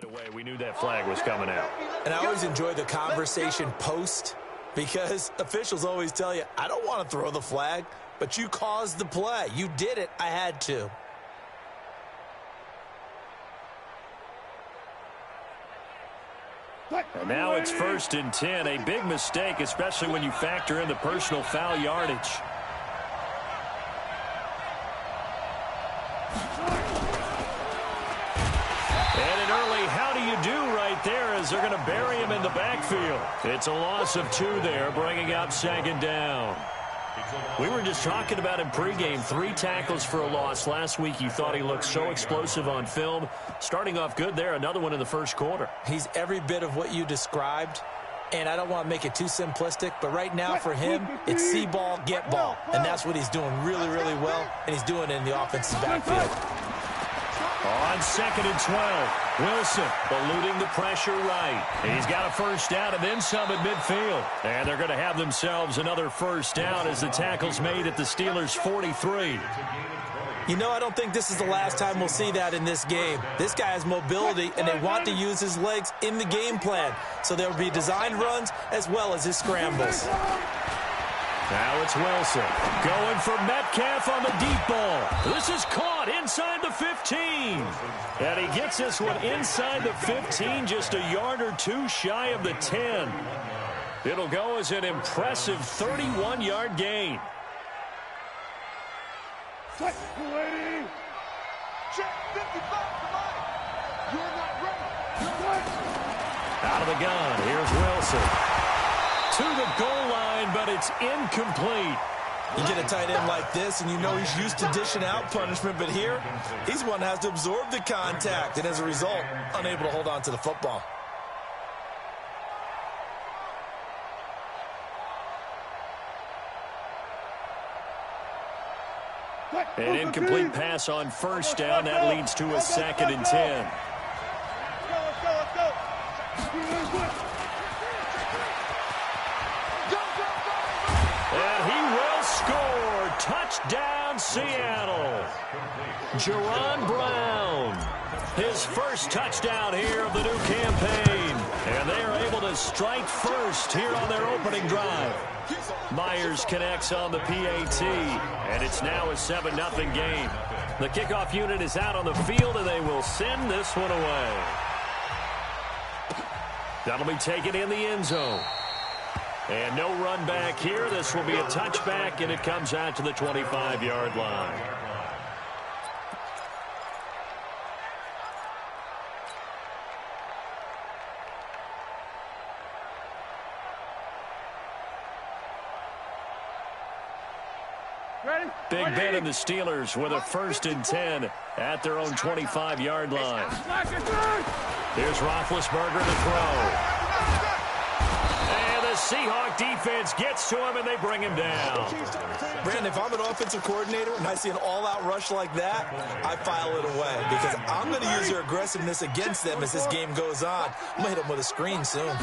Right away, we knew that flag was coming out. And I always enjoy the conversation post because officials always tell you, I don't want to throw the flag, but you caused the play. You did it. I had to. And now it's 1st and 10. A big mistake, especially when you factor in the personal foul yardage. And an early how do you do right there as they're going to bury him in the backfield. It's a loss of 2 there, bringing up 2nd down. We were just talking about him pregame. 3 tackles for a loss. Last week you thought he looked so explosive on film. Starting off good there. Another one in the 1st quarter. He's every bit of what you described. And I don't want to make it too simplistic, but right now for him, it's see ball, get ball. And that's what he's doing really, really well. And he's doing it in the offensive backfield. On 2nd and 12, Wilson eluding the pressure right. He's got a 1st down and then some at midfield. And they're going to have themselves another 1st down as the tackle's made at the Steelers' 43. You know, I don't think this is the last time we'll see that in this game. This guy has mobility, and they want to use his legs in the game plan. So there will be designed runs as well as his scrambles. Now it's Wilson going for Metcalf on the deep ball. This is caught inside the 15. And he gets this one inside the 15, just a yard or 2 shy of the 10. It'll go as an impressive 31-yard gain. Check, lady. Check 55, you're not ready. Out of the gun, here's Wilson. To the goal line, but it's incomplete. You get a tight end like this, and you know he's used to dishing out punishment, but here, he's one that has to absorb the contact, and as a result, unable to hold on to the football. An incomplete pass on 1st down. That leads to a 2nd and 10. And he will score. Touchdown, Seattle. Jerron Brown. His 1st touchdown here of the new campaign. And they are able to strike first here on their opening drive. Myers connects on the PAT, and it's now a 7-0 game. The kickoff unit is out on the field, and they will send this one away. That'll be taken in the end zone. And no run back here. This will be a touchback, and it comes out to the 25-yard line. Big Ben and the Steelers with a 1st and 10 at their own 25-yard line. Here's Roethlisberger to throw. And the Seahawk defense gets to him, and they bring him down. Brandon, if I'm an offensive coordinator and I see an all-out rush like that, I file it away because I'm going to use their aggressiveness against them as this game goes on. I'm going to hit them with a screen soon.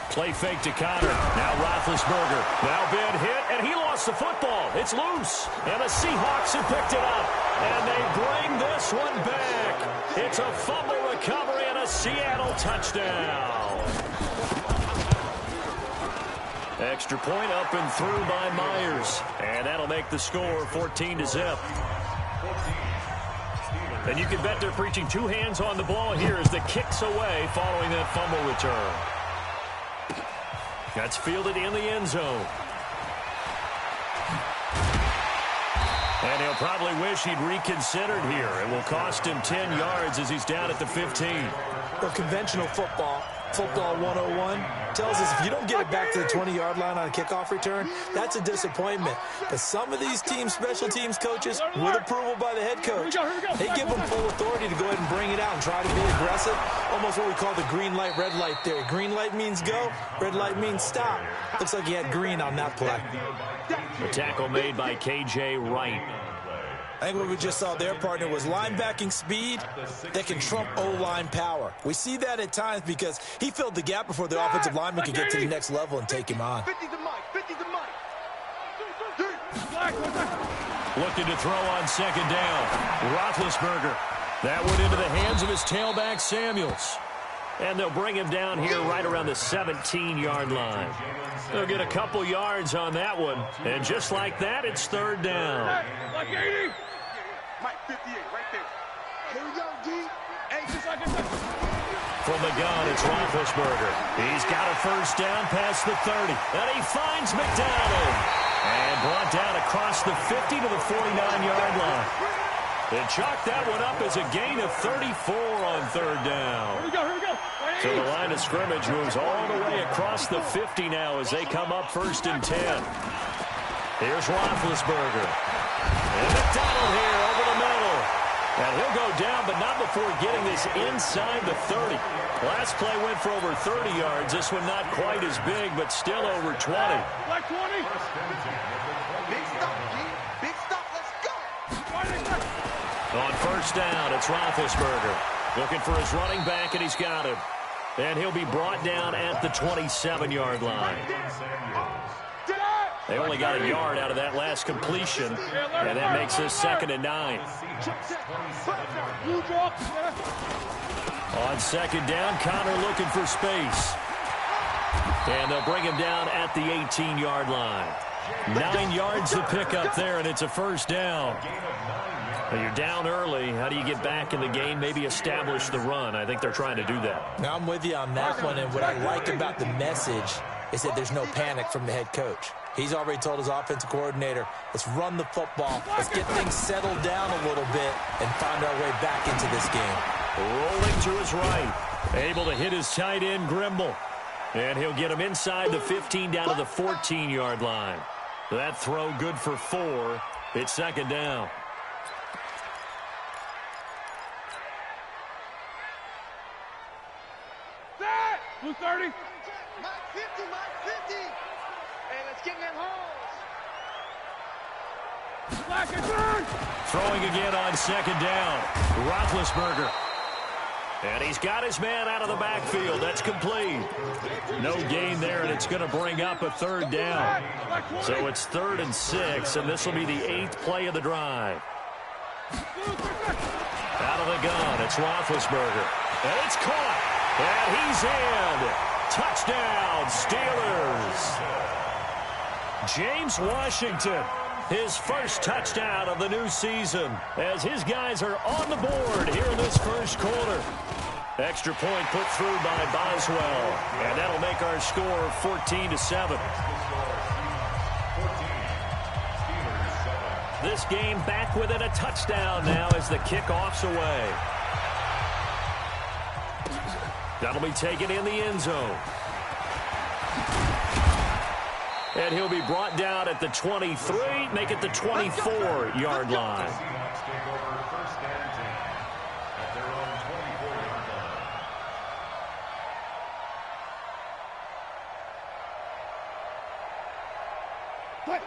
Play fake to Connor. Now Roethlisberger. Now Ben hit, and he lost the football. It's loose, and the Seahawks have picked it up. And they bring this one back. It's a fumble recovery and a Seattle touchdown. Extra point up and through by Myers. And that'll make the score 14-0. And you can bet they're preaching 2 hands on the ball here as the kick's away following that fumble return. That's fielded in the end zone. And he'll probably wish he'd reconsidered here. It will cost him 10 yards as he's down at the 15. Well, conventional football 101, tells us if you don't get it back to the 20-yard line on a kickoff return, that's a disappointment. But some of these teams, special teams coaches, with approval by the head coach, they give them full authority to go ahead and bring it out and try to be aggressive, almost what we call the green light, red light theory. Green light means go, red light means stop. Looks like he had green on that play. The tackle made by K.J. Wright. I think what we just saw their partner was linebacking speed that can trump O-line power. We see that at times because he filled the gap before the offensive lineman could get to the next level and take him on. Looking to throw on second down. Roethlisberger That went into the hands of his tailback, Samuels. And they'll bring him down here right around the 17-yard line. They'll get a couple yards on that one. And just like that, it's third down. Like 80. Mike 58, right there. Here we go, D. 8 seconds. From the gun, it's Roethlisberger. He's got a first down past the 30. And he finds McDonald. And brought down across the 50 to the 49-yard line. They chalked that one up as a gain of 34 on third down. Here we go. So the line of scrimmage moves all the way across the 50 now as they come up first and 10. Here's Roethlisberger. And McDonald here over the middle. And he'll go down, but not before getting this inside the 30. Last play went for over 30 yards. This one not quite as big, but still over 20. Like 20. Big stop, G. Big stop. Let's go. On first down, it's Roethlisberger. Looking for his running back, and he's got him. And he'll be brought down at the 27-yard line. They only got a yard out of that last completion, and that makes this 2nd and 9. On second down, Connor looking for space. And they'll bring him down at the 18-yard line. 9 yards to pick up there, and it's a first down. Well, you're down early. How do you get back in the game? Maybe establish the run. I think they're trying to do that. Now, I'm with you on that one, and what I like about the message is that there's no panic from the head coach. He's already told his offensive coordinator, let's run the football, let's get things settled down a little bit and find our way back into this game. Rolling to his right. Able to hit his tight end, Grimble. And he'll get him inside the 15 down to the 14-yard line. That throw good for 4. It's second down. Blue 30. Mike 50, Mike 50. Hey, let's get in that hole. Black and turn. Throwing again on second down. Roethlisberger. And he's got his man out of the backfield. That's complete. No gain there, and it's going to bring up a third down. So it's 3rd and 6, and this will be the 8th play of the drive. Out of the gun, it's Roethlisberger. And it's caught. And he's in. Touchdown, Steelers. James Washington, his first touchdown of the new season, as his guys are on the board here in this first quarter. Extra point put through by Boswell, and that'll make our score 14-7. This game back within a touchdown now as the kickoff's away. That'll be taken in the end zone. And he'll be brought down at the 23, make it the 24-yard line.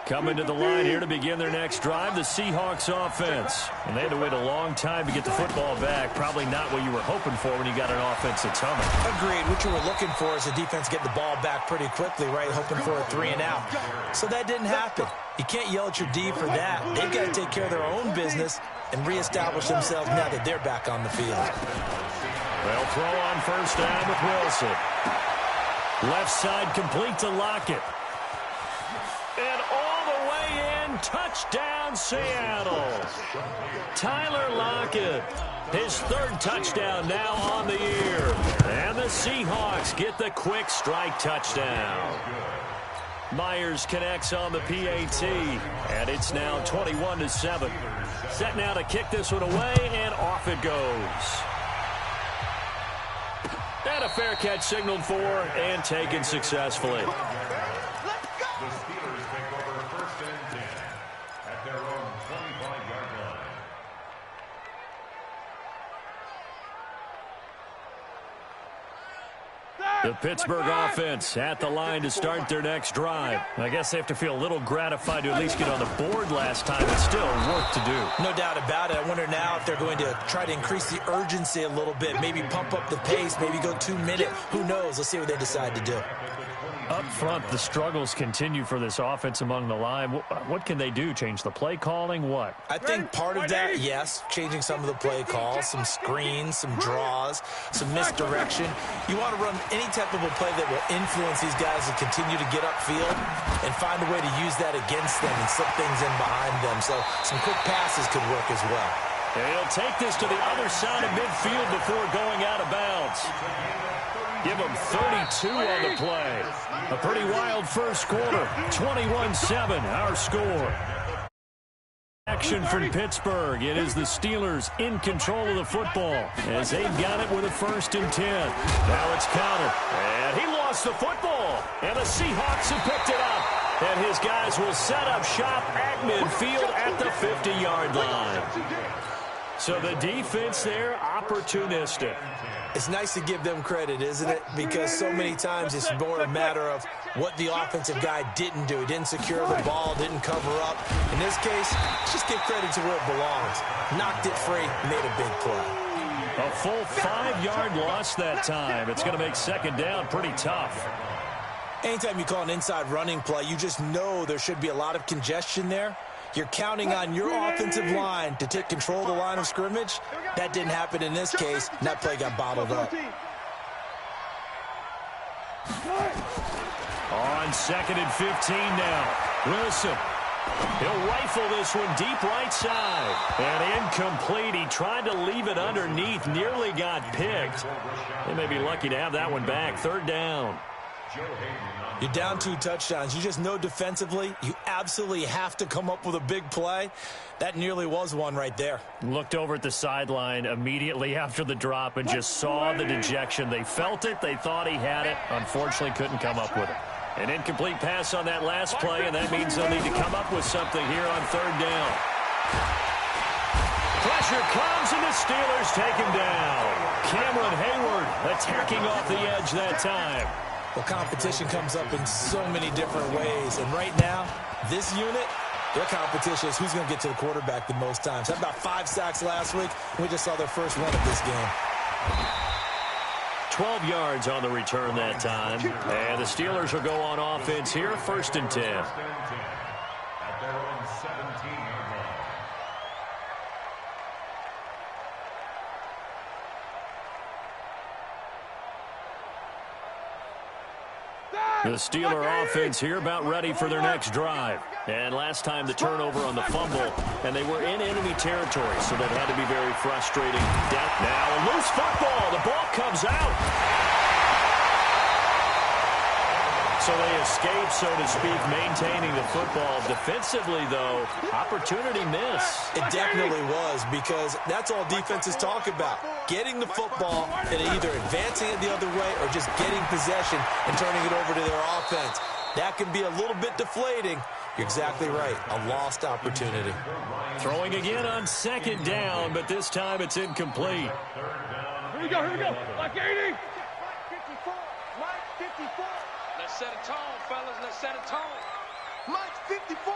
Coming to the line here to begin their next drive, the Seahawks offense. And they had to wait a long time to get the football back. Probably not what you were hoping for when you got an offense that's humming. Agreed. What you were looking for is the defense get the ball back pretty quickly, right? Hoping for a 3 and out. So that didn't happen. You can't yell at your D for that. They've got to take care of their own business and reestablish themselves now that they're back on the field. They'll throw on first down with Wilson. Left side complete to Lockett. And all the way in, touchdown Seattle. Tyler Lockett, his 3rd touchdown now on the year. And the Seahawks get the quick strike touchdown. Myers connects on the PAT, and it's now 21-7. Set now to kick this one away, and off it goes. And a fair catch signaled for and taken successfully. The Steelers take over 1st and 10 at their own 25-yard line. The Pittsburgh offense at the line to start their next drive. I guess they have to feel a little gratified to at least get on the board last time, but still work to do. No doubt about it. I wonder now if they're going to try to increase the urgency a little bit, maybe pump up the pace, maybe go 2-minute. Who knows? Let's see what they decide to do. Up front, the struggles continue for this offense among the line. What can they do? Change the play calling? What? I think part of that, yes, changing some of the play calls, some screens, some draws, some misdirection. You want to run any type of a play that will influence these guys to continue to get upfield and find a way to use that against them and slip things in behind them. So some quick passes could work as well. And he'll take this to the other side of midfield before going out of bounds. Give him 32 on the play. A pretty wild first quarter. 21-7, our score. Action from Pittsburgh. It is the Steelers in control of the football as they've got it with a 1st and 10. Now it's counter. And he lost the football. And the Seahawks have picked it up. And his guys will set up shop at midfield at the 50-yard line. So the defense there, opportunistic. It's nice to give them credit, isn't it? Because so many times it's more a matter of what the offensive guy didn't do. He didn't secure the ball, didn't cover up. In this case, just give credit to where it belongs. Knocked it free, made a big play. A full 5-yard loss that time. It's going to make 2nd down pretty tough. Anytime you call an inside running play, you just know there should be a lot of congestion there. You're counting on your offensive line to take control of the line of scrimmage. That didn't happen in this case, and that play got bottled up. On 2nd and 15 now. Wilson. He'll rifle this one deep right side. And incomplete. He tried to leave it underneath. Nearly got picked. They may be lucky to have that one back. 3rd down. You're down 2 touchdowns. You just know defensively you absolutely have to come up with a big play. That nearly was one right there. Looked over at the sideline immediately after the drop and just saw the dejection. They felt it. They thought he had it. Unfortunately, couldn't come up with it. An incomplete pass on that last play, and that means they'll need to come up with something here on 3rd down. Pressure comes, and the Steelers take him down. Cameron Hayward attacking off the edge that time. Well, competition comes up in so many different ways. And right now, this unit, their competition is who's going to get to the quarterback the most times. Had about 5 sacks last week. We just saw their first one of this game. 12 yards on the return that time. And the Steelers will go on offense here, 1st and 10. At their own 17-yard line. The Steeler offense here about ready for their next drive. And last time the turnover on the fumble, and they were in enemy territory, so that had to be very frustrating. Now a loose football. The ball comes out. So they escape, so to speak, maintaining the football. Defensively, though, opportunity miss. It definitely was, because that's all defenses talk about. Getting the football and either advancing it the other way or just getting possession and turning it over to their offense. That can be a little bit deflating. You're exactly right. A lost opportunity. Throwing again on 2nd down, but this time it's incomplete. Here we go, here we go. Like 80. 54, Mike 54. Let's set a tone, fellas. Let's set a tone. Mike 54.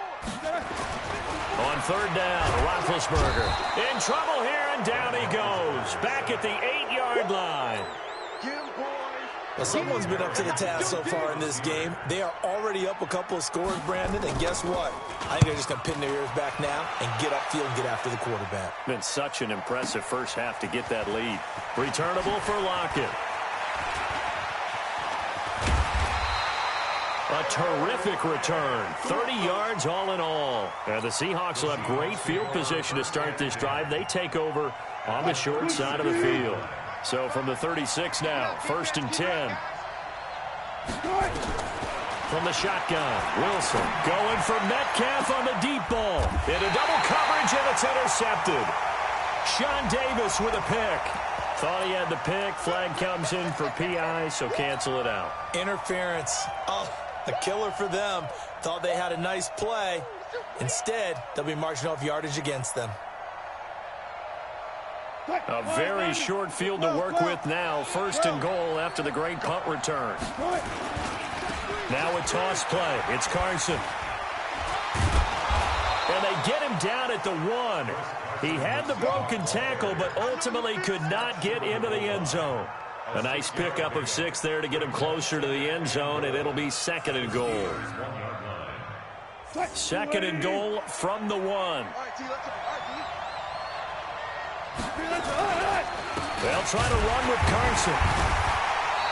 On 3rd down, Roethlisberger in trouble here, and down he goes. Back at the 8-yard line. Get him, boys. Well, someone's been up to the task so far in this game. They are already up a couple of scores, Brandon, and guess what? I think they're just going to pin their ears back now and get upfield and get after the quarterback. Been such an impressive first half to get that lead. Returnable for Lockett. A terrific return. 30 yards all in all. And the Seahawks will have great field position to start this drive. They take over on the short side of the field. So from the 36 now, 1st and 10. From the shotgun, Wilson going for Metcalf on the deep ball. Into double coverage, and it's intercepted. Sean Davis with a pick. Thought he had the pick. Flag comes in for PI, so cancel it out. Interference. Oh, a killer for them. Thought they had a nice play. Instead, they'll be marching off yardage against them. A very short field to work with now. 1st and goal after the great punt return. Now a toss play. It's Carson. And they get him down at the 1. He had the broken tackle, but ultimately could not get into the end zone. A nice pickup of 6 there to get him closer to the end zone, and it'll be 2nd and goal. 2nd and goal from the 1. They'll try to run with Carson.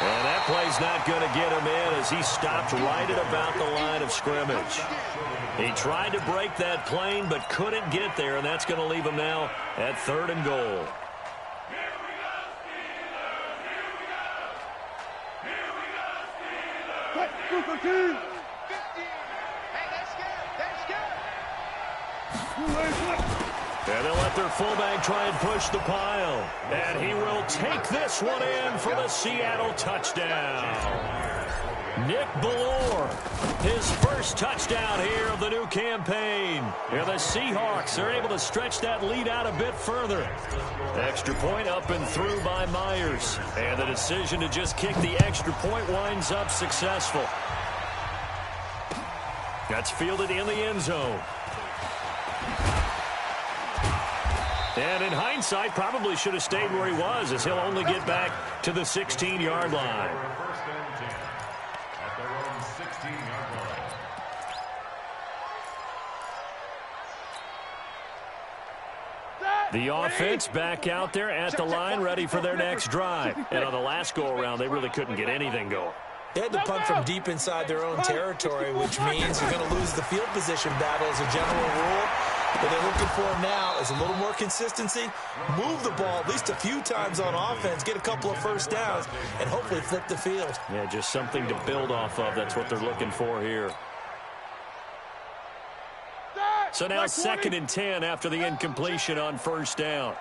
And that play's not going to get him in as he stopped right at about the line of scrimmage. He tried to break that plane but couldn't get there, and that's going to leave him now at 3rd and goal. And they'll let their fullback try and push the pile. And he will take this one in for the Seattle touchdown. Nick Ballore, his first touchdown here of the new campaign. And the Seahawks are able to stretch that lead out a bit further. Extra point up and through by Myers. And the decision to just kick the extra point winds up successful. That's fielded in the end zone. And in hindsight, probably should have stayed where he was, as he'll only get back to the 16-yard line. The offense back out there at the line, ready for their next drive. And on the last go-around, they really couldn't get anything going. They had to punt from deep inside their own territory, which means you're going to lose the field position battle as a general rule. What they're looking for now is a little more consistency, move the ball at least a few times on offense, get a couple of first downs, and hopefully flip the field. Yeah, just something to build off of. That's what they're looking for here. So now 2nd and 10 after the incompletion on 1st down.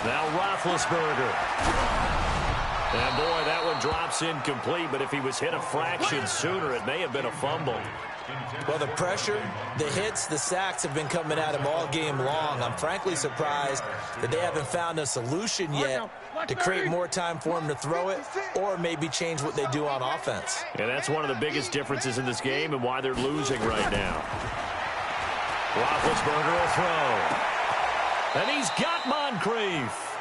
Now Roethlisberger. And boy, that one drops incomplete, but if he was hit a fraction sooner, it may have been a fumble. Well, the pressure, the hits, the sacks have been coming at him all game long. I'm frankly surprised that they haven't found a solution yet to create more time for him to throw it or maybe change what they do on offense. And that's one of the biggest differences in this game and why they're losing right now. Roethlisberger will throw. And he's got Moncrief.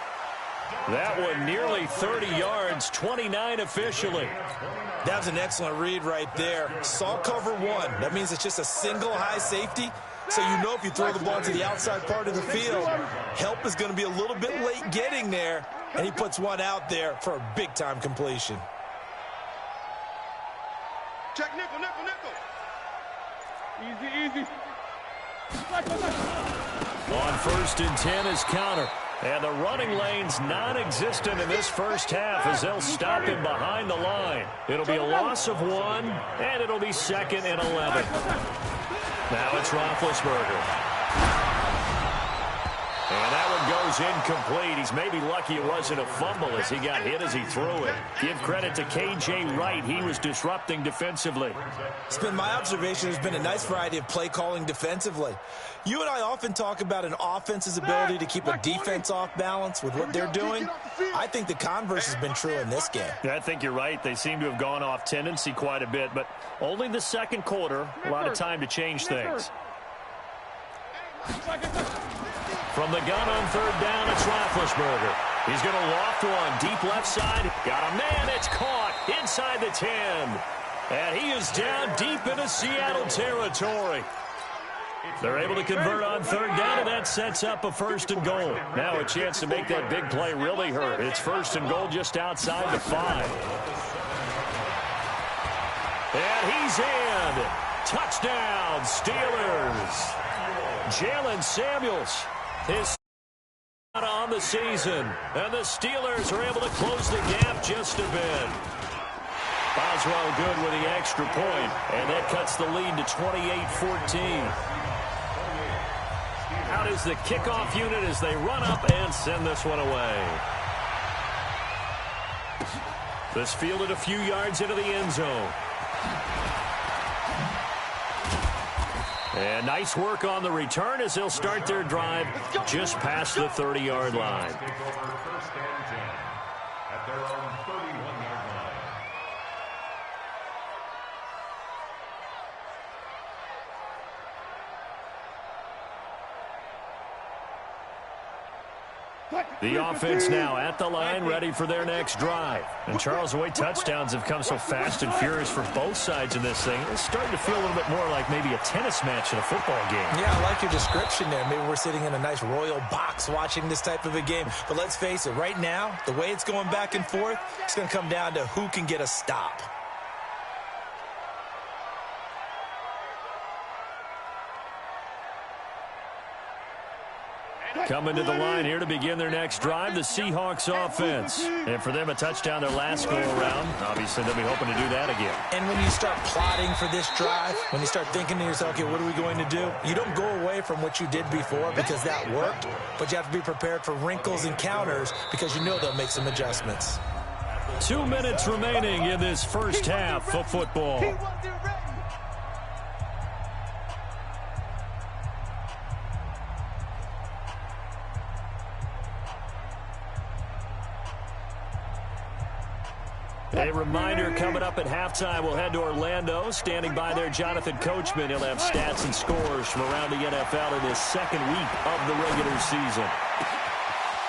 That one nearly 30 yards, 29 officially. That was an excellent read right there. Saw cover 1. That means it's just a single high safety. So you know if you throw the ball to the outside part of the field, help is going to be a little bit late getting there. And he puts one out there for a big-time completion. Check nickel, nickel, nickel. Easy, easy. On 1st and 10 is counter. And the running lane's non-existent in this first half as they'll stop him behind the line. It'll be a loss of 1, and it'll be 2nd and 11. Now it's Roethlisberger. And that one goes incomplete. He's maybe lucky it wasn't a fumble as he got hit as he threw it. Give credit to K.J. Wright. He was disrupting defensively. It's been my observation there's been a nice variety of play calling defensively. You and I often talk about an offense's ability to keep a defense off balance with what they're doing. I think the converse has been true in this game. Yeah, I think you're right. They seem to have gone off tendency quite a bit, but only the second quarter, a lot of time to change things. From the gun on 3rd down, it's Roethlisberger. He's going to loft one deep left side. Got a man. It's caught inside the 10. And he is down deep into Seattle territory. They're able to convert on 3rd down, and that sets up a 1st and goal. Now a chance to make that big play really hurt. It's 1st and goal just outside the 5. And he's in. Touchdown, Steelers. Jalen Samuels, his on the season. And the Steelers are able to close the gap just a bit. Boswell good with the extra point, and that cuts the lead to 28-14. Out is the kickoff unit as they run up and send this one away. This fielded a few yards into the end zone. And nice work on the return as they'll start their drive just past the 30-yard line. The offense now at the line, ready for their next drive. And Charles, the way touchdowns have come so fast and furious for both sides in this thing, it's starting to feel a little bit more like maybe a tennis match in a football game. Yeah, I like your description there. Maybe we're sitting in a nice royal box watching this type of a game. But let's face it, right now, the way it's going back and forth, it's going to come down to who can get a stop. Coming to the line here to begin their next drive, the Seahawks offense. And for them, a touchdown their last go-around. Obviously, they'll be hoping to do that again. And when you start plotting for this drive, when you start thinking to yourself, okay, what are we going to do? You don't go away from what you did before because that worked, but you have to be prepared for wrinkles and counters because you know they'll make some adjustments. 2 minutes remaining in this first half of football. A reminder, coming up at halftime, we'll head to Orlando. Standing by there, Jonathan Coachman. He'll have stats and scores from around the NFL in his second week of the regular season.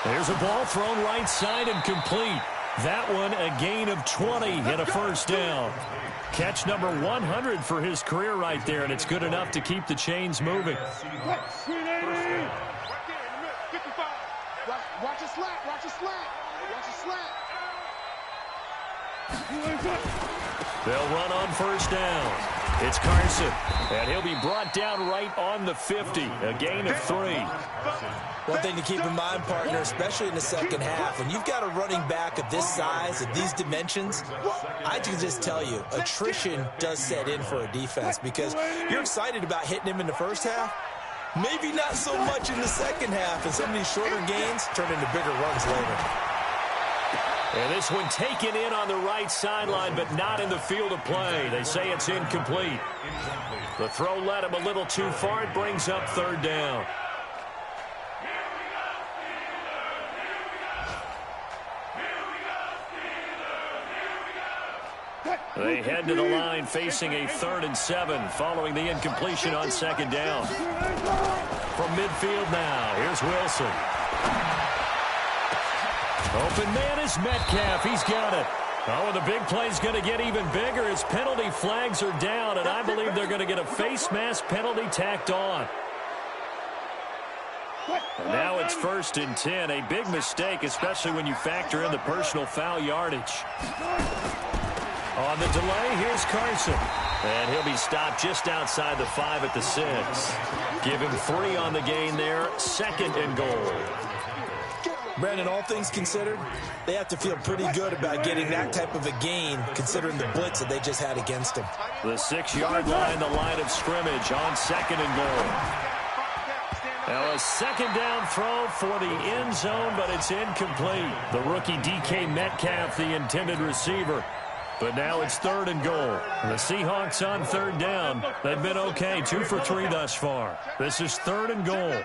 There's a ball thrown right side and complete. That one a gain of 20 and a first down. Catch number 100 for his career right there, and it's good enough to keep the chains moving. Watch a slat, watch a slat, watch a slat. They'll run on first down. It's Carson, and he'll be brought down right on the 50, a gain of 3. One thing to keep in mind, partner, especially in the second half, when you've got a running back of this size, of these dimensions, I can just tell you, attrition does set in for a defense because you're excited about hitting him in the first half, maybe not so much in the second half, and some of these shorter gains turn into bigger runs later. And this one taken in on the right sideline, but not in the field of play. They say it's incomplete. The throw led him a little too far. It brings up third down. They head to the line facing a 3rd and 7 following the incompletion on second down. From midfield now, here's Wilson. Open man is Metcalf. He's got it. Oh, and the big play's going to get even bigger. His penalty flags are down, and I believe they're going to get a face mask penalty tacked on. And now it's 1st and 10. A big mistake, especially when you factor in the personal foul yardage. On the delay, here's Carson. And he'll be stopped just outside the 5 at the 6. Give him 3 on the gain there. 2nd and goal. Brandon, all things considered, they have to feel pretty good about getting that type of a gain considering the blitz that they just had against them. The 6-yard line, the line of scrimmage on 2nd and goal. Now a 2nd down throw for the end zone, but it's incomplete. The rookie DK Metcalf, the intended receiver. But now it's 3rd and goal. The Seahawks on 3rd down. They've been okay, 2 for 3 thus far. This is 3rd and goal.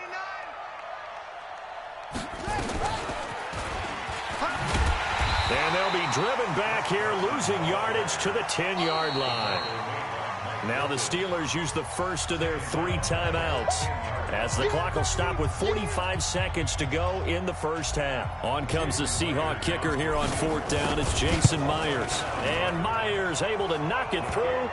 And they'll be driven back here, losing yardage to the 10-yard line. Now the Steelers use the first of their 3 timeouts as the clock will stop with 45 seconds to go in the first half. On comes the Seahawk kicker here on 4th down. It's Jason Myers. And Myers able to knock it through.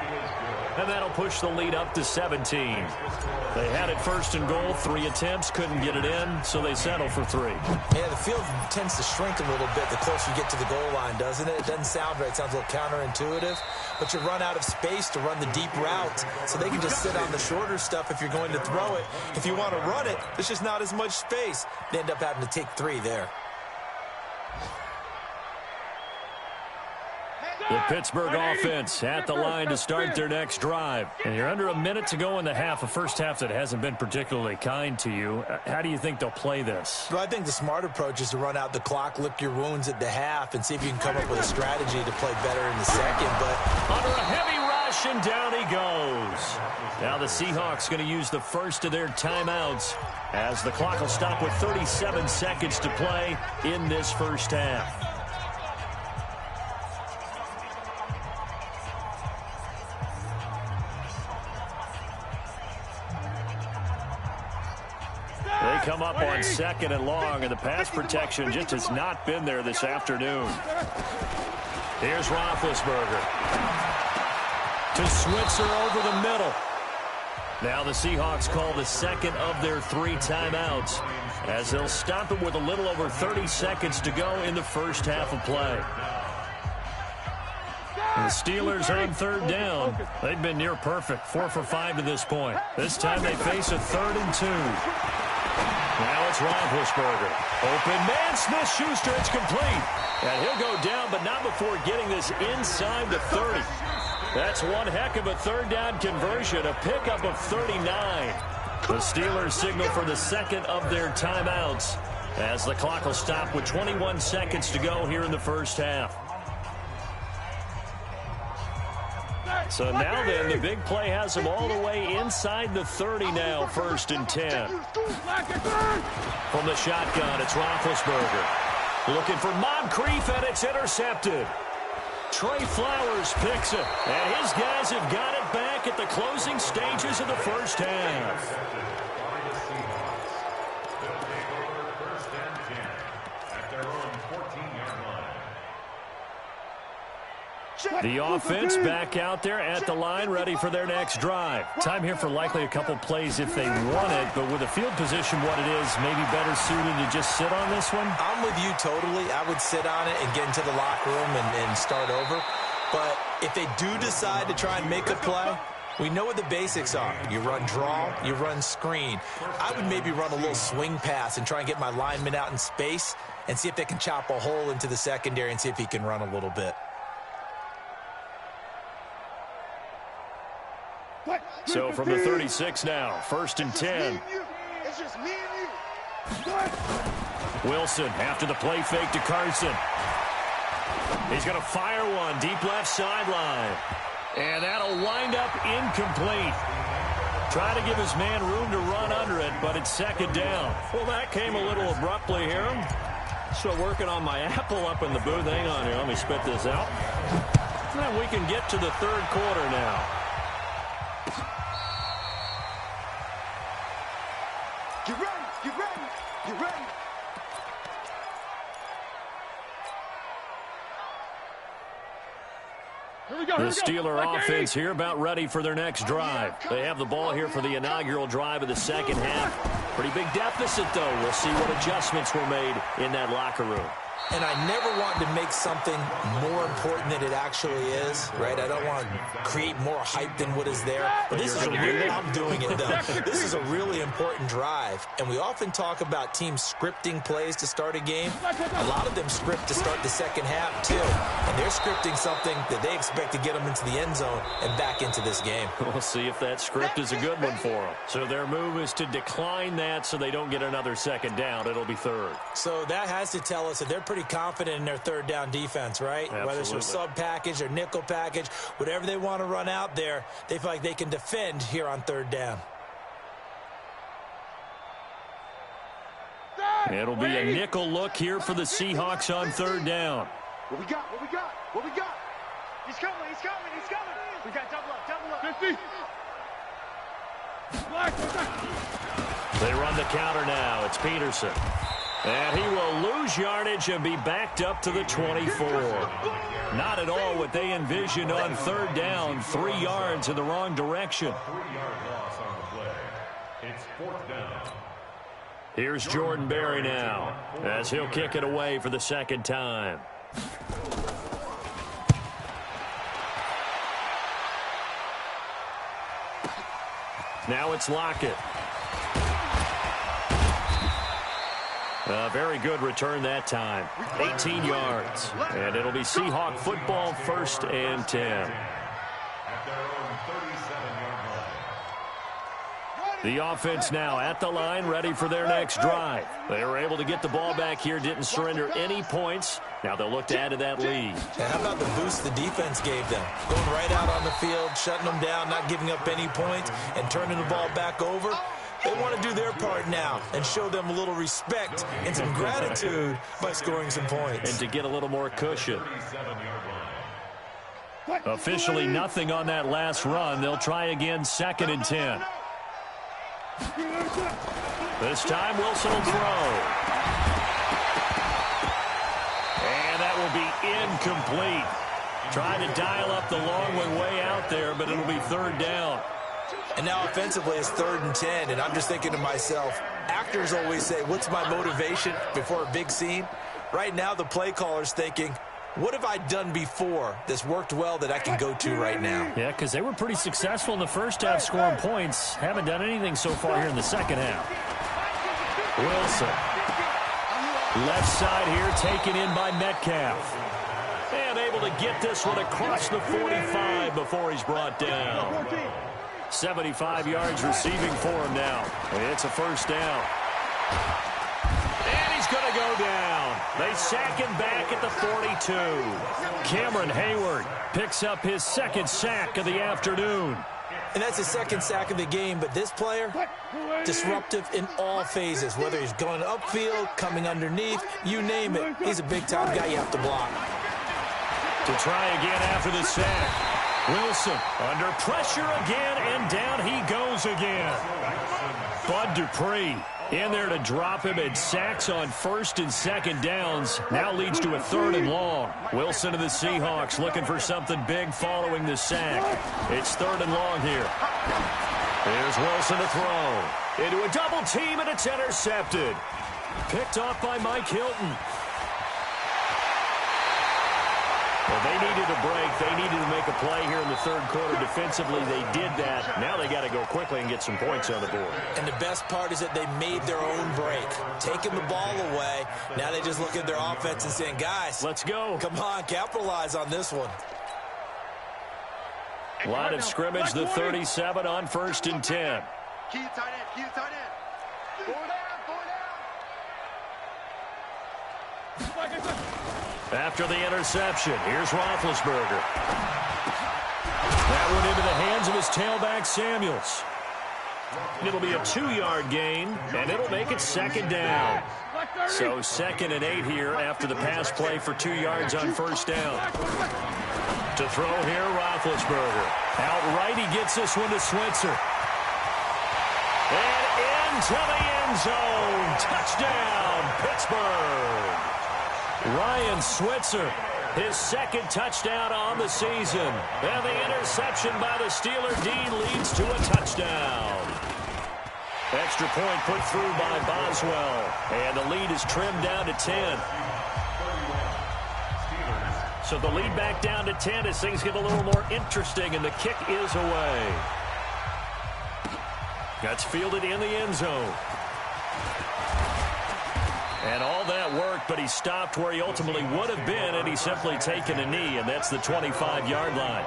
And that'll push the lead up to 17. They had it 1st and goal, 3 attempts, couldn't get it in, so they settle for 3. Yeah, the field tends to shrink a little bit the closer you get to the goal line, doesn't it? It doesn't sound right. It sounds a little counterintuitive, but you run out of space to run the deep route, so they can just sit on the shorter stuff if you're going to throw it. If you want to run it, there's just not as much space. They end up having to take 3 there. The Pittsburgh offense at the line to start their next drive. And you're under a minute to go in the half, a first half that hasn't been particularly kind to you. How do you think they'll play this? Well, I think the smart approach is to run out the clock, lick your wounds at the half, and see if you can come up with a strategy to play better in the second. But under a heavy rush, and down he goes. Now the Seahawks going to use the first of their timeouts as the clock will stop with 37 seconds to play in this first half. They come up on 2nd and long, and the pass protection just has not been there this afternoon. Here's Roethlisberger to Switzer over the middle. Now the Seahawks call the second of their 3 timeouts as they'll stop it with a little over 30 seconds to go in the first half of play. The Steelers on 3rd down. They've been near perfect, 4 for 5 to this point. This time they face a 3rd and 2. Now it's Roethlisberger. Open man, Smith-Schuster, it's complete. And he'll go down, but not before getting this inside the 30. That's one heck of a 3rd down conversion, a pickup of 39. The Steelers signal for the second of their timeouts as the clock will stop with 21 seconds to go here in the first half. So now then, the big play has them all the way inside the 30 now, 1st and 10. From the shotgun, it's Roethlisberger. Looking for Moncrief, and it's intercepted. Trey Flowers picks it, and his guys have got it back at the closing stages of the first half. The offense back out there at the line, ready for their next drive. Time here for likely a couple plays if they want it, but with the field position what it is, maybe better suited to just sit on this one? I'm with you totally. I would sit on it and get into the locker room and start over. But if they do decide to try and make a play, we know what the basics are. You run draw, you run screen. I would maybe run a little swing pass and try and get my lineman out in space and see if they can chop a hole into the secondary and see if he can run a little bit. So from the 36 now, 1st and 10. It's just me and you. Wilson after the play fake to Carson. He's going to fire one deep left sideline. And that'll wind up incomplete. Try to give his man room to run under it, but it's 2nd down. Well, that came a little abruptly here. So working on my apple up in the booth. Hang on here. Let me spit this out. And we can get to the 3rd quarter now. Get ready, get ready, get ready. The Steeler offense here about ready for their next drive. They have the ball here for the inaugural drive of the second half. Pretty big deficit, though. We'll see what adjustments were made in that locker room. And I never want to make something more important than it actually is, right? I don't want to create more hype than what is there. But this is I'm doing it, though. This is a really important drive. And we often talk about teams scripting plays to start a game. A lot of them script to start the second half, too. And they're scripting something that they expect to get them into the end zone and back into this game. We'll see if that script is a good one for them. So their move is to decline that so they don't get another 2nd down. It'll be 3rd. So that has to tell us that they're pretty confident in their 3rd down defense, right? Absolutely. Whether it's their sub package or nickel package, whatever they want to run out there, they feel like they can defend here on 3rd down. It'll be a nickel look here for the Seahawks on 3rd down. What we got, what we got, what we got? He's coming, he's coming, he's coming. We got double up, 50. They run the counter now. It's Peterson. And he will lose yardage and be backed up to the 24. Not at all what they envisioned on 3rd down. 3 yards in the wrong direction. 3-yard loss on the play. It's 4th down. Here's Jordan Berry now as he'll kick it away for the 2nd time. Now it's Lockett. A very good return that time. 18 yards. And it'll be Seahawk football, 1st and 10. At their own 37-yard line. The offense now at the line, ready for their next drive. They were able to get the ball back here, didn't surrender any points. Now they'll look to add to that lead. And how about the boost the defense gave them? Going right out on the field, shutting them down, not giving up any points, and turning the ball back over. They want to do their part now and show them a little respect and some gratitude by scoring some points. And to get a little more cushion. Officially nothing on that last run. They'll try again, 2nd and 10. This time Wilson will throw. And that will be incomplete. Trying to dial up the long way out there, but it'll be third down. And now offensively it's 3rd and 10, and I'm just thinking to myself, actors always say, what's my motivation before a big scene? Right now the play caller's thinking, what have I done before that's worked well that I can go to right now? Yeah, because they were pretty successful in the first half scoring points. Haven't done anything so far here in the second half. Wilson. Left side here taken in by Metcalf. And able to get this one across the 45 before he's brought down. 75 yards receiving for him now. It's a first down. And he's going to go down. They sack him back at the 42. Cameron Hayward picks up his second sack of the afternoon. And that's his second sack of the game, but this player, disruptive in all phases, whether he's going upfield, coming underneath, you name it. He's a big-time guy you have to block. To try again after the sack. Wilson under pressure again, and down he goes again. Bud Dupree in there to drop him, and sacks on 1st and 2nd downs. Now leads to a 3rd and long. Wilson and the Seahawks looking for something big following the sack. It's 3rd and long here. Here's Wilson to throw. Into a double team, and it's intercepted. Picked off by Mike Hilton. Well, they needed a break. They needed to make a play here in the 3rd quarter. Defensively, they did that. Now they got to go quickly and get some points on the board. And the best part is that they made their own break. Taking the ball away. Now they just look at their offense and saying, guys, let's go. Come on, capitalize on this one. Line of scrimmage, the 37 on 1st and 10. Keep it tight end. Keep it tight end. Going down. Going down. After the interception, here's Roethlisberger. That one into the hands of his tailback, Samuels. It'll be a 2-yard gain, and it'll make it 2nd down. So 2nd and 8 here after the pass play for 2 yards on 1st down. To throw here, Roethlisberger. Outright, he gets this one to Switzer. And into the end zone. Touchdown, Pittsburgh. Ryan Switzer, his 2nd touchdown on the season. And the interception by the Steeler D leads to a touchdown. Extra point put through by Boswell. And the lead is trimmed down to 10. So the lead back down to 10 as things get a little more interesting, and the kick is away. That's fielded in the end zone. And all that worked, but he stopped where he ultimately would have been, and he's simply taken a knee, and that's the 25-yard line.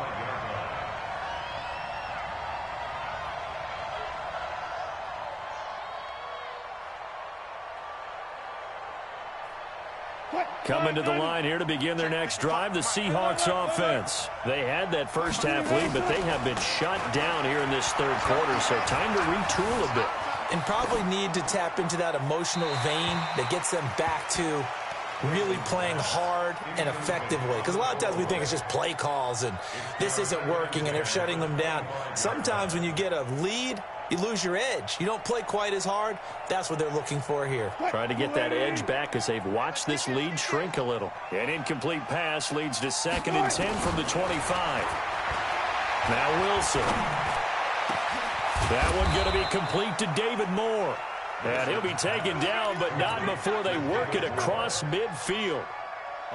Coming to the line here to begin their next drive, the Seahawks offense. They had that first half lead, but they have been shut down here in this 3rd quarter, so time to retool a bit. And probably need to tap into that emotional vein that gets them back to really playing hard and effectively. Because a lot of times we think it's just play calls and this isn't working and they're shutting them down. Sometimes when you get a lead, you lose your edge. You don't play quite as hard. That's what they're looking for here. Trying to get that edge back as they've watched this lead shrink a little. An incomplete pass leads to 2nd and 10 from the 25. Now Wilson. That one going to be complete to David Moore. And he'll be taken down, but not before they work it across midfield.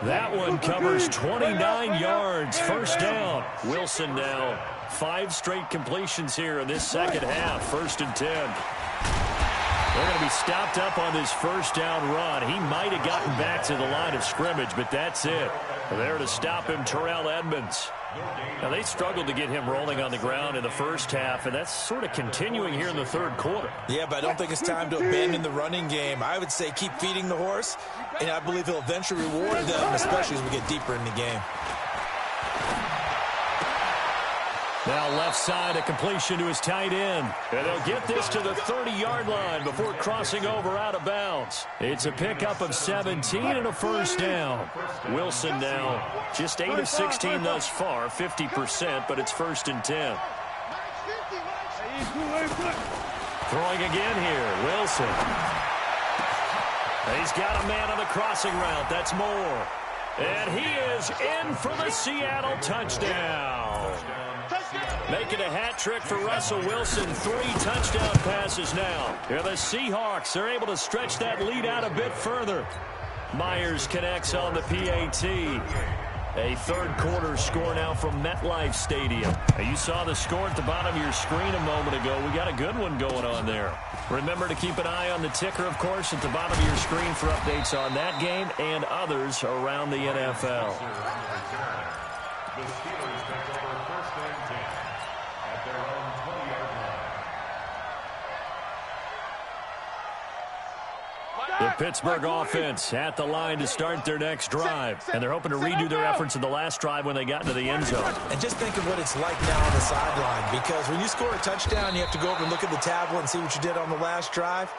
That one covers 29 yards. First down. Wilson now 5 straight completions here in this 2nd half. 1st and 10. They're going to be stopped up on this first down run. He might have gotten back to the line of scrimmage, but that's it. There to stop him, Terrell Edmonds. Now, they struggled to get him rolling on the ground in the first half, and that's sort of continuing here in the 3rd quarter. Yeah, but I don't think it's time to abandon the running game. I would say keep feeding the horse, and I believe he'll eventually reward them, especially as we get deeper in the game. Now left side, a completion to his tight end. And they'll get this to the 30-yard line before crossing over out of bounds. It's a pickup of 17 and a first down. Wilson now just 8 of 16 thus far, 50%, but it's 1st and 10. Throwing again here, Wilson. He's got a man on the crossing route. That's Moore. And he is in for the Seattle touchdown. Making a hat trick for Russell Wilson. 3 touchdown passes now. Here the Seahawks are able to stretch that lead out a bit further. Myers connects on the PAT. A third-quarter score now from MetLife Stadium. You saw the score at the bottom of your screen a moment ago. We got a good one going on there. Remember to keep an eye on the ticker, of course, at the bottom of your screen for updates on that game and others around the NFL. The Steelers take over first and 10 at their own 20-yard line. The Pittsburgh offense at the line to start their next drive. And they're hoping to redo their efforts in the last drive when they got into the end zone. And just think of what it's like now on the sideline, because when you score a touchdown, you have to go over and look at the tablet and see what you did on the last drive.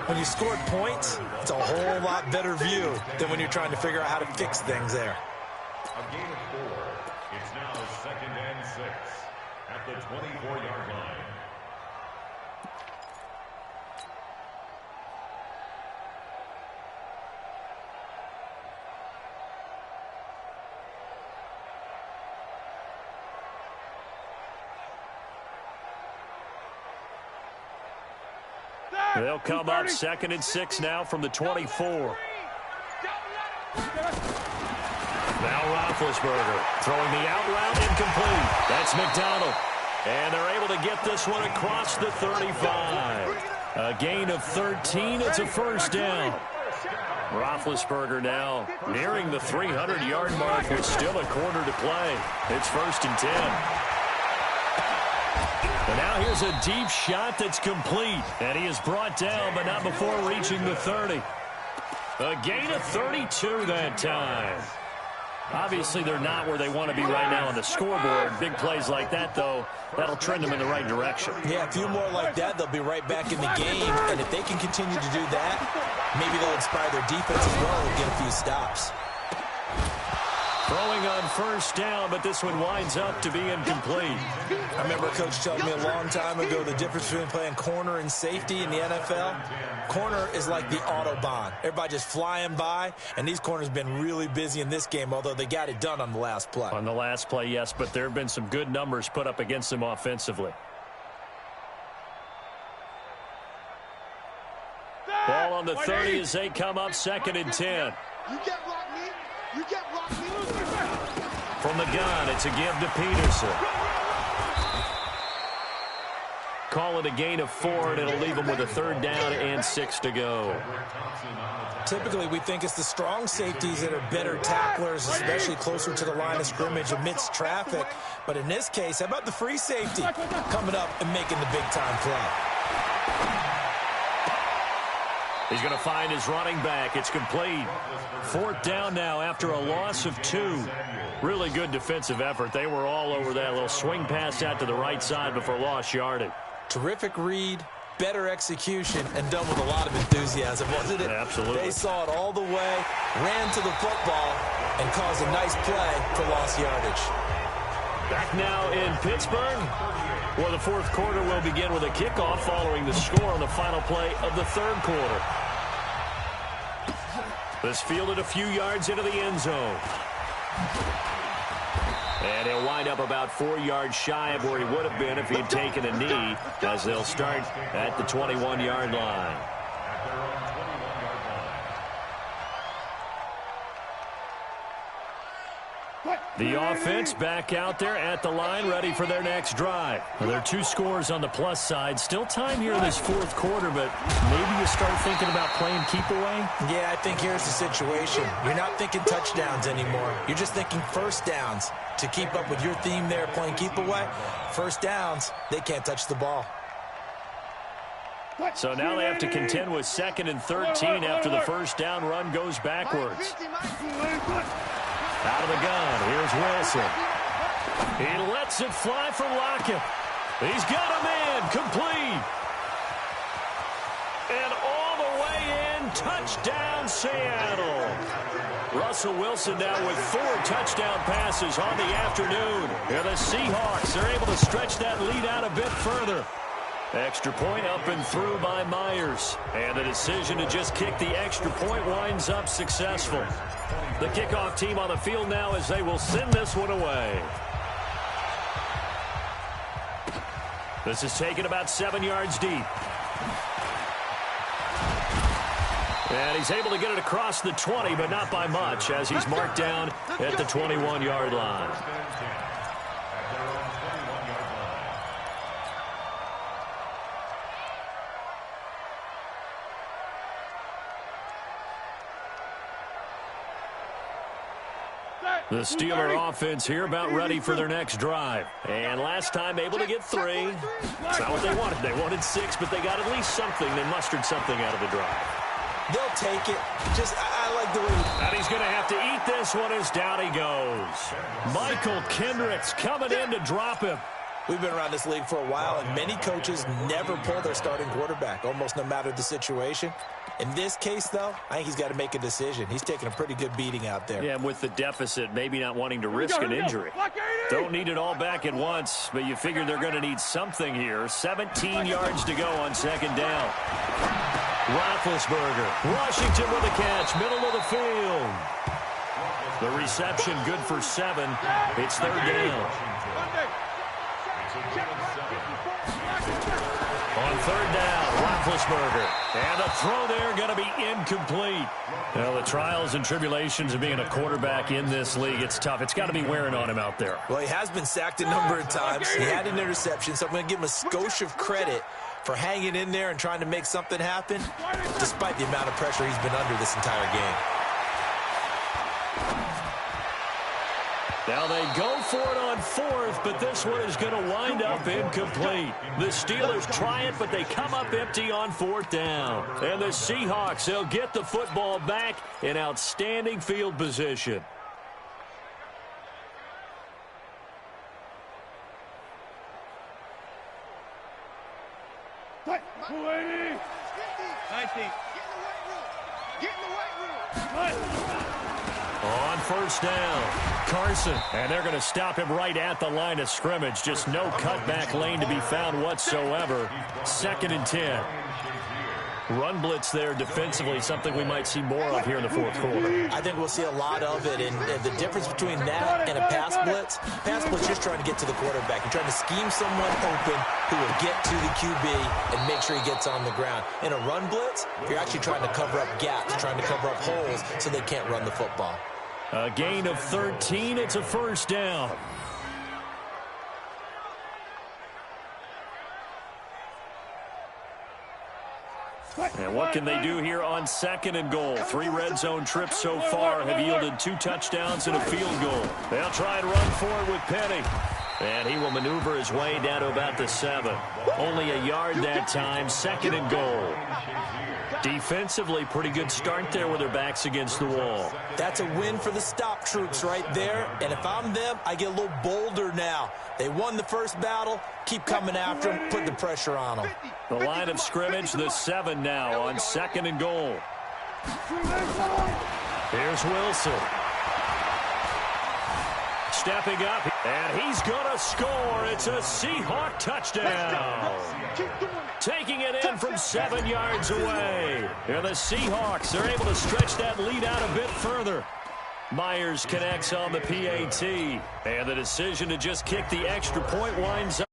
When you scored points, it's a whole lot better view than when you're trying to figure out how to fix things there. A gain of 4. It's now 2nd and 6 at the 24-yard line. They'll come up 2nd and 6 now from the 24. Now Roethlisberger throwing the out route incomplete. That's McDonald. And they're able to get this one across the 35. A gain of 13. It's a first down. Roethlisberger now nearing the 300-yard mark with still a quarter to play. It's 1st and 10. And now here's a deep shot that's complete. And he is brought down, but not before reaching the 30. A gain of 32 that time. Obviously, they're not where they want to be right now on the scoreboard. Big plays like that, though, that'll trend them in the right direction. Yeah, a few more like that, they'll be right back in the game. And if they can continue to do that, maybe they'll inspire their defense as well and get a few stops. Throwing on first down, but this one winds up to be incomplete. I remember a coach telling me a long time ago the difference between playing corner and safety in the NFL. Corner is like the Autobahn. Everybody just flying by, and these corners have been really busy in this game, although they got it done on the last play. On the last play, yes, but there have been some good numbers put up against them offensively. Ball on the 30 as they come up 2nd and 10. You get rock me. You get rock me. From the gun, it's a give to Peterson. Call it a gain of 4, and it'll leave them with a 3rd down and 6 to go. Typically, we think it's the strong safeties that are better tacklers, especially closer to the line of scrimmage amidst traffic. But in this case, how about the free safety coming up and making the big-time play? He's going to find his running back. It's complete. 4th down now after a loss of 2. Really good defensive effort. They were all over that little swing pass out to the right side before lost yardage. Terrific read, better execution, and done with a lot of enthusiasm, wasn't it? Absolutely. They saw it all the way, ran to the football, and caused a nice play for lost yardage. Back now in Pittsburgh, where the 4th quarter will begin with a kickoff following the score on the final play of the 3rd quarter. This fielded a few yards into the end zone. And he'll wind up about 4 yards shy of where he would have been if he had taken a knee, as they'll start at the 21-yard line. The offense back out there at the line, ready for their next drive. Well, there are 2 scores on the plus side. Still time here in this 4th quarter, but maybe you start thinking about playing keep away? Yeah, I think here's the situation. You're not thinking touchdowns anymore. You're just thinking first downs. To keep up with your theme there, playing keep away, first downs, they can't touch the ball. So now they have to contend with 2nd and 13 after the first down run goes backwards. Out of the gun, here's Wilson. He lets it fly for Lockett. He's got a man, complete. And all the way in, touchdown Seattle. Russell Wilson now with 4 touchdown passes on the afternoon. Here the Seahawks are able to stretch that lead out a bit further. Extra point up and through by Myers. And the decision to just kick the extra point winds up successful. The kickoff team on the field now as they will send this one away. This is taken about 7 yards deep. And he's able to get it across the 20, but not by much, as he's marked down at the 21-yard line. The Steeler offense here about ready for their next drive. And last time able to get 3. It's not what they wanted. They wanted 6, but they got at least something. They mustered something out of the drive. They'll take it. I like the way. And he's going to have to eat this one as down he goes. Michael Kendricks coming in to drop him. We've been around this league for a while, and many coaches never pull their starting quarterback, almost no matter the situation. In this case, though, I think he's got to make a decision. He's taking a pretty good beating out there. Yeah, and with the deficit, maybe not wanting to risk an injury. Don't need it all back at once, but you figure they're going to need something here. 17 yards to go on second down. Roethlisberger, Washington with a catch, middle of the field. The reception good for 7. It's third down. On third down, Roethlisberger. And the throw there going to be incomplete. Well, the trials and tribulations of being a quarterback in this league, it's tough. It's got to be wearing on him out there. Well, he has been sacked a number of times. He had an interception, so I'm going to give him a skosh of credit for hanging in there and trying to make something happen, despite the amount of pressure he's been under this entire game. Now they go for it on 4th, but this one is going to wind up incomplete. The Steelers try it, but they come up empty on 4th down. And the Seahawks, they'll get the football back in outstanding field position. Get in the weight room. On first down, Carson. And they're going to stop him right at the line of scrimmage. Just no cutback lane to be found whatsoever. 2nd and 10. Run blitz there defensively, something we might see more of here in the 4th quarter. I think we'll see a lot of it, and the difference between that and a pass blitz just trying to get to the quarterback. You're trying to scheme someone open who will get to the QB and make sure he gets on the ground. In a run blitz, you're actually trying to cover up gaps, trying to cover up holes so they can't run the football. A gain of 13, it's a first down. And what can they do here on 2nd and goal? 3 red zone trips so far have yielded 2 touchdowns and a field goal. They'll try and run forward with Penny. And he will maneuver his way down to about the 7. Only a yard that time, 2nd and goal. Defensively, pretty good start there with their backs against the wall. That's a win for the stop troops right there. And if I'm them, I get a little bolder now. They won the first battle. Keep coming after them. Put the pressure on them. The line of scrimmage, the 7 now on 2nd and goal. Here's Wilson. Stepping up, and he's going to score. It's a Seahawk touchdown. Taking it in from 7 yards away. And the Seahawks are able to stretch that lead out a bit further. Myers connects on the PAT. And the decision to just kick the extra point winds up.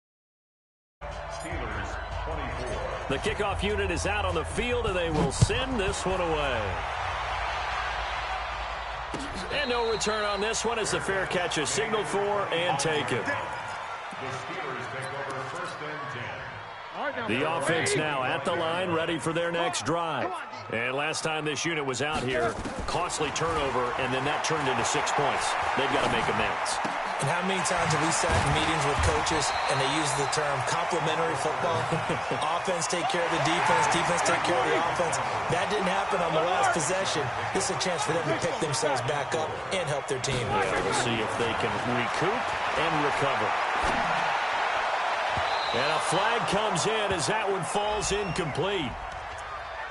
The kickoff unit is out on the field, and they will send this one away. And no return on this one as the fair catch is signaled for and taken. The offense now at the line, ready for their next drive. And last time this unit was out here, costly turnover, and then that turned into 6 points. They've got to make amends. And how many times have we sat in meetings with coaches and they use the term complementary football? Offense take care of the defense, defense take care of the offense. That didn't happen on the last possession. This is a chance for them to pick themselves back up and help their team. Yeah, we'll see if they can recoup and recover. And a flag comes in as that one falls incomplete.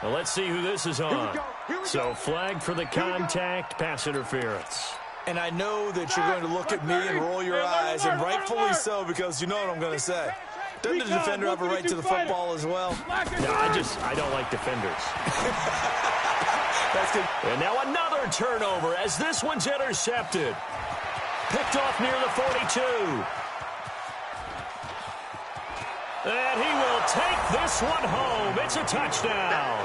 Well, let's see who this is on. So flag for the contact, pass interference. And I know that you're going to look at me and roll your eyes, and rightfully so, because you know what I'm going to say. Doesn't the defender have a right to the football as well? No, I don't like defenders. That's good. And now another turnover as this one's intercepted. Picked off near the 42. And he will take this one home. It's a touchdown.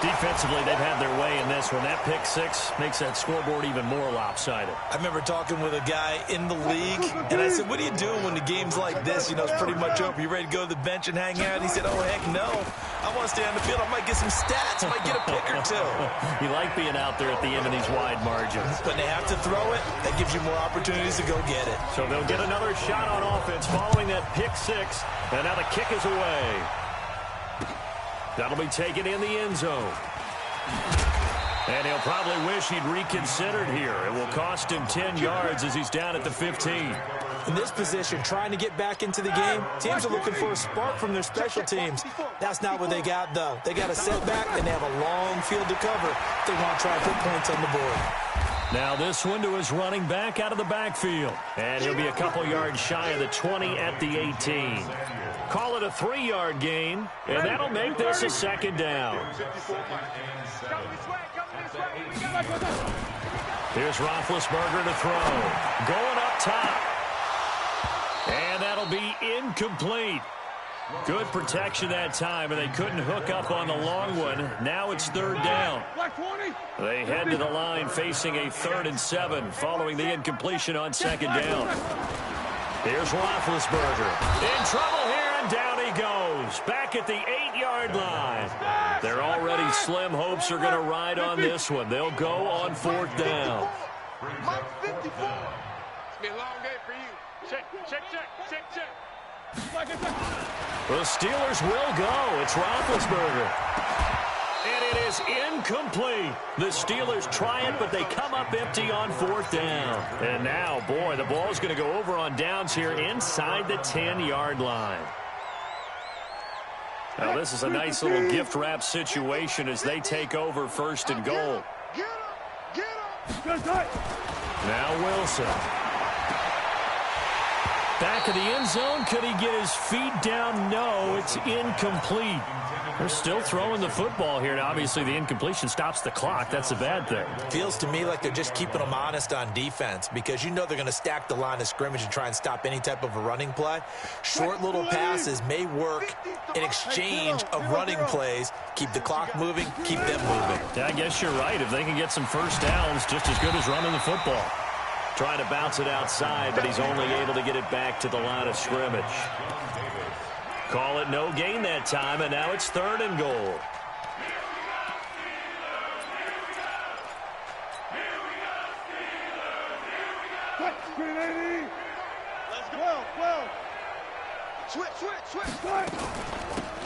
Defensively, they've had their way in this one. That pick six makes that scoreboard even more lopsided. I remember talking with a guy in the league, and I said, what do you do when the game's like this? You know, it's pretty much over. You ready to go to the bench and hang out? And he said, oh, heck no. I want to stay on the field. I might get some stats. I might get a pick or two. You like being out there at the end of these wide margins. When they have to throw it, that gives you more opportunities to go get it. So they'll get another shot on offense following that pick six. And now the kick is away. That'll be taken in the end zone. And he'll probably wish he'd reconsidered here. It will cost him 10 yards as he's down at the 15. In this position, trying to get back into the game, teams are looking for a spark from their special teams. That's not what they got, though. They got a setback, and they have a long field to cover. They want to try and put points on the board. Now this one to his running back out of the backfield. And he'll be a couple yards shy of the 20 at the 18. Call it a 3-yard gain, and that'll make this a second down. Here's Roethlisberger to throw. Going up top. And that'll be incomplete. Good protection that time, and they couldn't hook up on the long one. Now it's third down. They head to the line facing a 3rd and 7 following the incompletion on second down. Here's Roethlisberger. In trouble here, and down he goes. Back at the 8-yard line. Their already slim hopes are going to ride on this one. They'll go on 4th down. It's going to be a long day for you. Check. The Steelers will go. It's Roethlisberger. And it is incomplete. The Steelers try it, but they come up empty on 4th down. And now, boy, the ball's going to go over on downs here inside the 10-yard line. Now, this is a nice little gift wrap situation as they take over 1st and goal. Now Wilson. Back of the end zone. Could he get his feet down? No, it's incomplete. They're still throwing the football here. Now, obviously, the incompletion stops the clock. That's a bad thing. Feels to me like they're just keeping them honest on defense because you know they're going to stack the line of scrimmage and try and stop any type of a running play. Short little passes may work in exchange of running plays. Keep the clock moving, keep them moving. Yeah, I guess you're right. If they can get some first downs, just as good as running the football. Trying to bounce it outside, but he's only able to get it back to the line of scrimmage. Call it no gain that time, and now it's 3rd and goal. Let's go. Switch.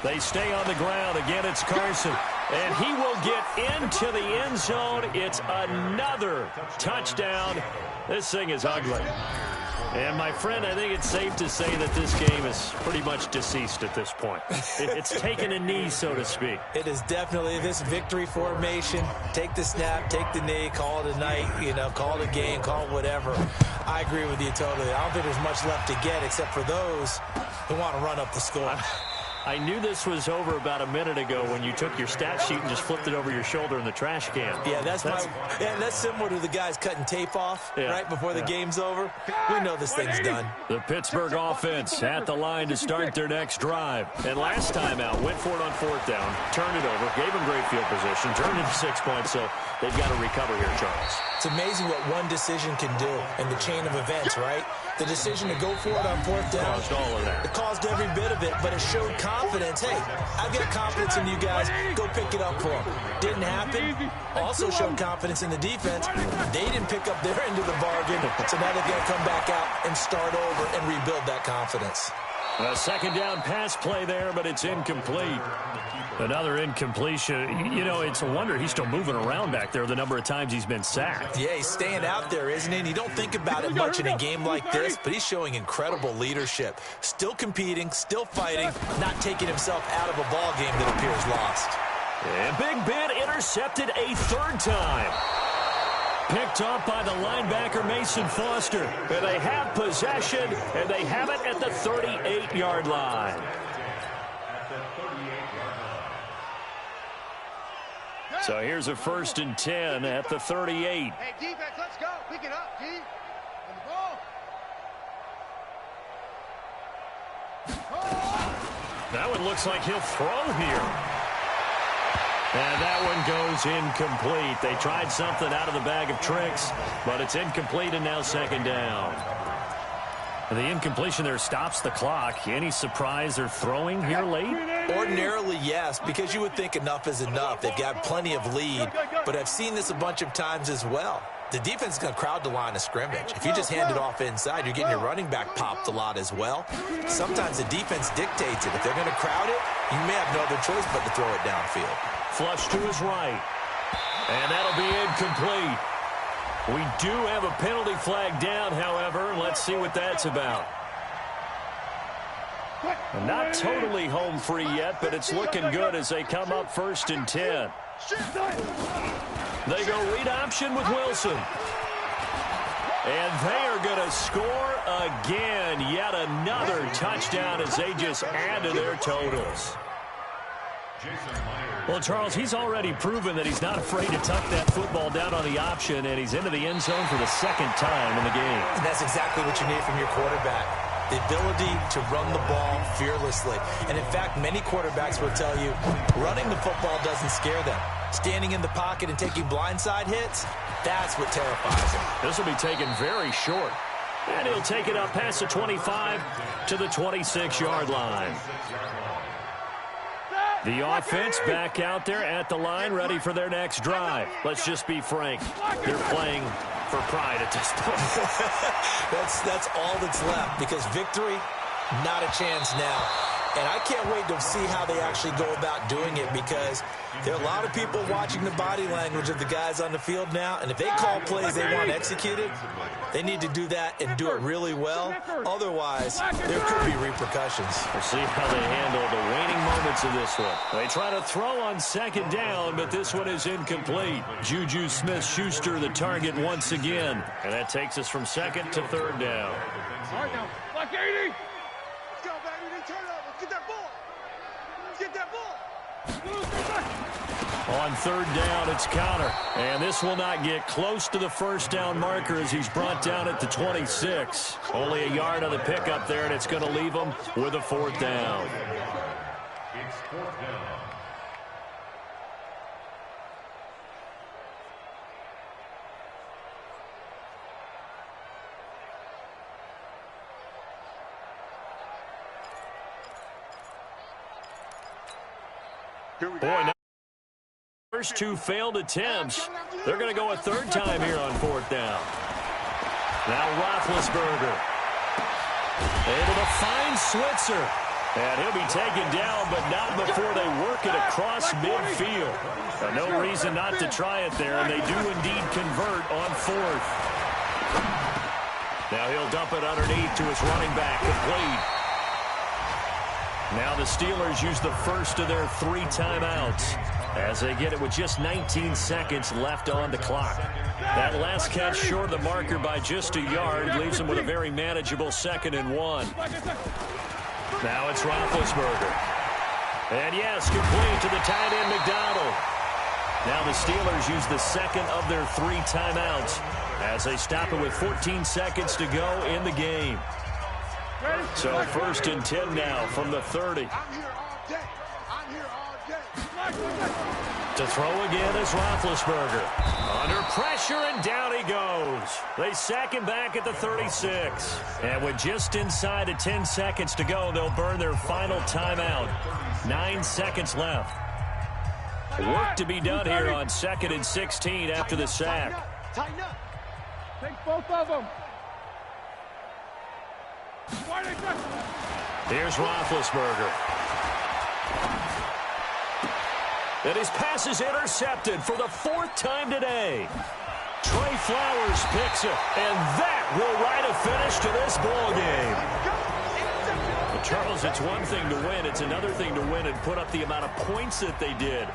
They stay on the ground. Again, it's Carson. And he will get into the end zone. It's another touchdown. This thing is ugly. And, my friend, I think it's safe to say that this game is pretty much deceased at this point. It's taken a knee, so to speak. It is definitely this victory formation. Take the snap, take the knee, call it a night, call it a game, call it whatever. I agree with you totally. I don't think there's much left to get except for those who want to run up the score. I knew this was over about a minute ago when you took your stat sheet and just flipped it over your shoulder in the trash can. Yeah, that's similar to the guys cutting tape off right before the game's over. We know this thing's done. The Pittsburgh offense at the line to start their next drive. And last time out, went for it on 4th down, turned it over, gave them great field position, turned it to 6 points, so they've got to recover here, Charles. It's amazing what one decision can do in the chain of events, right? The decision to go for it on 4th down. Caused all of that. It caused every bit of it, but it showed confidence. Hey, I've got confidence in you guys. Go pick it up for them. Didn't happen. Also showed confidence in the defense. They didn't pick up their end of the bargain, so now they're going to come back out and start over and rebuild that confidence. A 2nd down pass play there, but it's incomplete. Another incompletion. It's a wonder he's still moving around back there the number of times he's been sacked. Yeah, he's staying out there, isn't he? And you don't think about it much in a game like this, but he's showing incredible leadership. Still competing, still fighting, not taking himself out of a ball game that appears lost. And Big Ben intercepted a 3rd time. Picked off by the linebacker, Mason Foster. And they have possession, and they have it at the 38-yard line. So here's a 1st and 10 at the 38. Hey, defense, let's go. Pick it up, D. And the ball. That one looks like he'll throw here. And that one goes incomplete. They tried something out of the bag of tricks, but it's incomplete and now 2nd down. The incompletion there stops the clock. Any surprise they're throwing here late? Ordinarily, yes, because you would think enough is enough. They've got plenty of lead, but I've seen this a bunch of times as well. The defense is going to crowd the line of scrimmage. If you just hand it off inside, you're getting your running back popped a lot as well. Sometimes the defense dictates it. If they're going to crowd it, you may have no other choice but to throw it downfield. Flush to his right. And that'll be incomplete. We do have a penalty flag down, however. Let's see what that's about. Not totally home free yet, but it's looking good as they come up 1st and 10. They go read option with Wilson. And they are going to score again. Yet another touchdown as they just add to their totals. Well, Charles, he's already proven that he's not afraid to tuck that football down on the option, and he's into the end zone for the 2nd time in the game. And that's exactly what you need from your quarterback. The ability to run the ball fearlessly. And, in fact, many quarterbacks will tell you running the football doesn't scare them. Standing in the pocket and taking blindside hits, that's what terrifies them. This will be taken very short. And he'll take it up past the 25 to the 26-yard line. The offense back out there at the line, ready for their next drive. Let's just be frank. They're playing for pride at this point. That's all that's left, because victory, not a chance now. And I can't wait to see how they actually go about doing it, because there are a lot of people watching the body language of the guys on the field now. And if they call plays they want executed, they need to do that and do it really well. Otherwise, there could be repercussions. We'll see how they handle the waning moments of this one. They try to throw on 2nd down, but this one is incomplete. Juju Smith-Schuster the target once again. And that takes us from 2nd to 3rd down. All right, now. Black 80. Let's go, baby. Turn it up. Let's get that ball. Let's get that ball. On 3rd down, it's Counter. And this will not get close to the 1st down marker as he's brought down at the 26. Only a yard on the pickup there, and it's going to leave him with a 4th down. It's 4th down. Boy, now first 2 failed attempts. They're going to go a 3rd time here on 4th down. Now Roethlisberger able to find Switzer. And he'll be taken down, but not before they work it across midfield. No reason not to try it there, and they do indeed convert on 4th. Now he'll dump it underneath to his running back, complete. Now the Steelers use the first of their 3 timeouts as they get it with just 19 seconds left on the clock. That last catch short of the marker by just a yard leaves them with a very manageable 2nd and 1. Now it's Roethlisberger. And yes, complete to the tight end McDonald. Now the Steelers use the 2nd of their 3 timeouts as they stop it with 14 seconds to go in the game. So 1st and 10 now from the 30. I'm here all day. I'm here all day. To throw again is Roethlisberger. Under pressure, and down he goes. They sack him back at the 36. And with just inside of 10 seconds to go, they'll burn their final timeout. 9 seconds left. Work to be done here on 2nd and 16 after the sack. Tighten up. Take both of them. Here's Roethlisberger. And his pass is intercepted for the 4th time today. Trey Flowers picks it, and that will write a finish to this ball game. But Charles, it's one thing to win. It's another thing to win and put up the amount of points that they did.